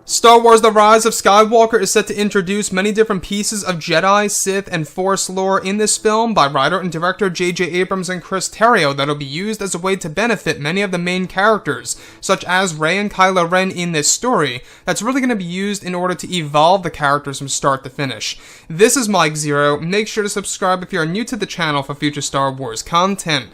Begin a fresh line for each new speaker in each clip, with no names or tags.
Star Wars The Rise of Skywalker is set to introduce many different pieces of Jedi, Sith, and Force lore in this film by writer and director J.J. Abrams and Chris Terrio that'll be used as a way to benefit many of the main characters, such as Rey and Kylo Ren in this story, that's really going to be used in order to evolve the characters from start to finish. This is Mike Zero. Make sure to subscribe if you are new to the channel for future Star Wars content.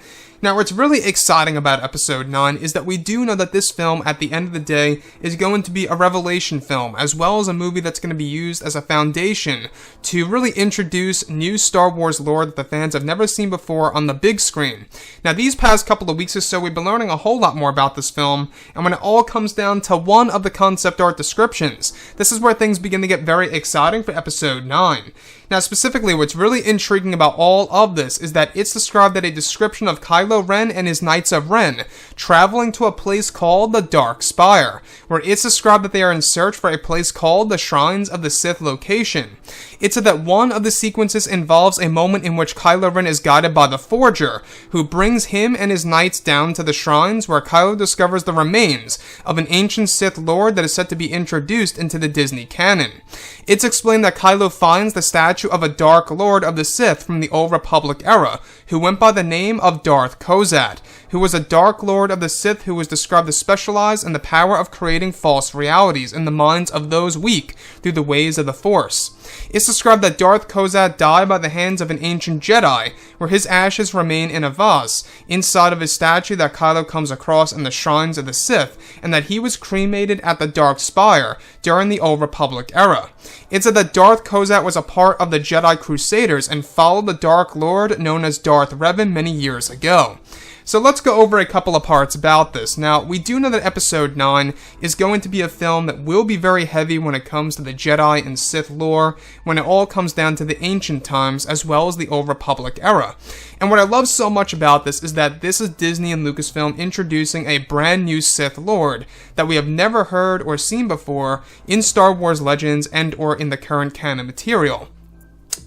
Now, what's really exciting about Episode 9 is that we do know that this film, at the end of the day, is going to be a revelation film, as well as a movie that's going to be used as a foundation to really introduce new Star Wars lore that the fans have never seen before on the big screen. Now, these past couple of weeks or so, we've been learning a whole lot more about this film, and when it all comes down to one of the concept art descriptions, this is where things begin to get very exciting for Episode 9. Now, specifically, what's really intriguing about all of this is that it's described that a description of Kylo Ren and his Knights of Ren traveling to a place called the Dark Spire, where it's described that they are in search for a place called the Shrines of the Sith location. It's said that one of the sequences involves a moment in which Kylo Ren is guided by the Forger, who brings him and his knights down to the shrines where Kylo discovers the remains of an ancient Sith Lord that is set to be introduced into the Disney canon. It's explained that Kylo finds the statue of a Dark Lord of the Sith from the Old Republic era, who went by the name of Darth Kozat, who was a Dark Lord of the Sith who was described to specialize in the power of creating false realities in the minds of those weak through the ways of the Force. It's described that Darth Kozat died by the hands of an ancient Jedi, where his ashes remain in a vase inside of his statue that Kylo comes across in the Shrines of the Sith, and that he was cremated at the Dark Spire during the Old Republic era. It's said that Darth Kozat was a part of the Jedi Crusaders and followed the Dark Lord known as Darth Revan many years ago. So let's go over a couple of parts about this. Now, we do know that Episode 9 is going to be a film that will be very heavy when it comes to the Jedi and Sith lore, when it all comes down to the ancient times as well as the Old Republic era. And what I love so much about this is that this is Disney and Lucasfilm introducing a brand new Sith Lord that we have never heard or seen before in Star Wars Legends and or in the current canon material.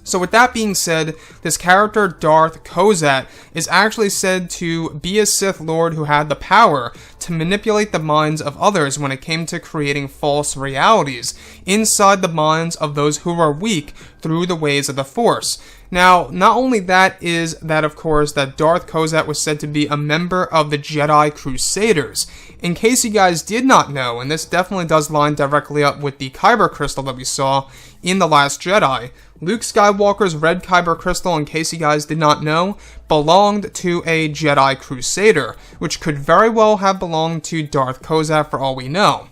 So with that being said, this character Darth Kozat is actually said to be a Sith Lord who had the power to manipulate the minds of others when it came to creating false realities inside the minds of those who are weak through the ways of the Force. Now, not only that is that, of course, that Darth Kozat was said to be a member of the Jedi Crusaders. In case you guys did not know, and this definitely does line directly up with the Kyber Crystal that we saw in The Last Jedi, Luke Skywalker's red Kyber Crystal, in case you guys did not know, belonged to a Jedi Crusader, which could very well have belonged to Darth Kozat for all we know.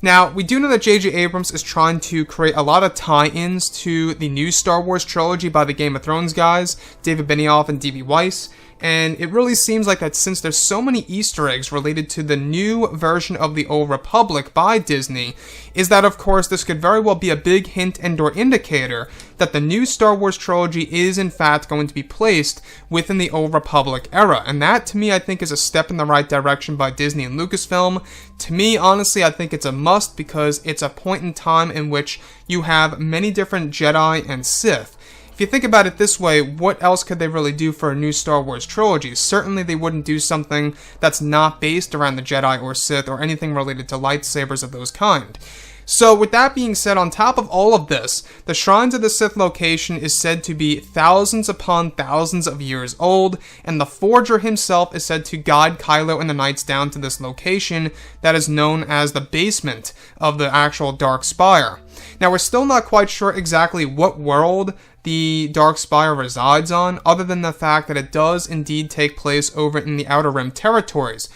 Now, we do know that J.J. Abrams is trying to create a lot of tie-ins to the new Star Wars trilogy by the Game of Thrones guys, David Benioff and D.B. Weiss, and it really seems like that since there's so many Easter eggs related to the new version of the Old Republic by Disney, is that of course this could very well be a big hint and or indicator that the new Star Wars trilogy is in fact going to be placed within the Old Republic era. And that to me I think is a step in the right direction by Disney and Lucasfilm. To me, honestly, I think it's a must because it's a point in time in which you have many different Jedi and Sith. If you think about it this way, what else could they really do for a new Star Wars trilogy? Certainly they wouldn't do something that's not based around the Jedi or Sith or anything related to lightsabers of those kind. So with that being said, on top of all of this, the Shrines of the Sith location is said to be thousands upon thousands of years old, and the Forger himself is said to guide Kylo and the Knights down to this location that is known as the basement of the actual Dark Spire. Now, we're still not quite sure exactly what world the Dark Spire resides on, other than the fact that it does indeed take place over in the Outer Rim territories.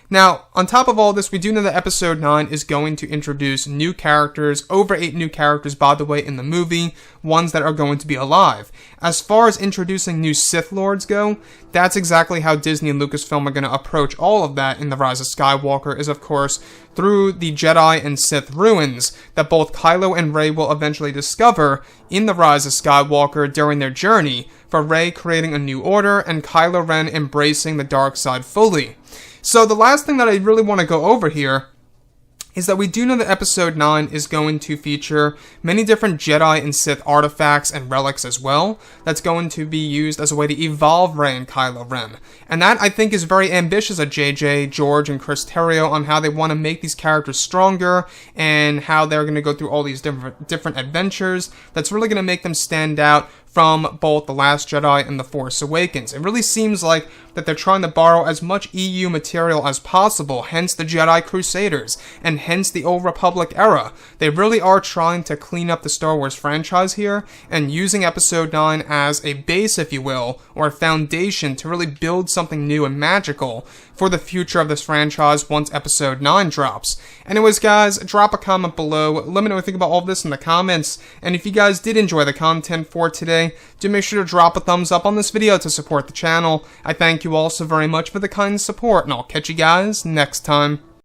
Now, on top of all this, we do know that Episode 9 is going to introduce new characters, over 8 new characters, by the way, in the movie, ones that are going to be alive. As far as introducing new Sith Lords go, that's exactly how Disney and Lucasfilm are going to approach all of that in The Rise of Skywalker, is of course through the Jedi and Sith ruins that both Kylo and Rey will eventually discover in The Rise of Skywalker during their journey, for Rey creating a new order and Kylo Ren embracing the dark side fully. So the last thing that I really want to go over here is that we do know that Episode 9 is going to feature many different Jedi and Sith artifacts and relics as well, that's going to be used as a way to evolve Rey and Kylo Ren. And that, I think, is very ambitious of JJ, George, and Chris Terrio on how they want to make these characters stronger, and how they're going to go through all these different adventures that's really going to make them stand out from both The Last Jedi and The Force Awakens. It really seems like that they're trying to borrow as much EU material as possible, hence the Jedi Crusaders, and hence the Old Republic era. They really are trying to clean up the Star Wars franchise here, and using Episode 9 as a base, if you will, or a foundation to really build something new and magical for the future of this franchise once Episode 9 drops. Anyways, guys, drop a comment below. Let me know what you think about all of this in the comments, and if you guys did enjoy the content for today, do make sure to drop a thumbs up on this video to support the channel. I thank you all so very much for the kind support, and I'll catch you guys next time.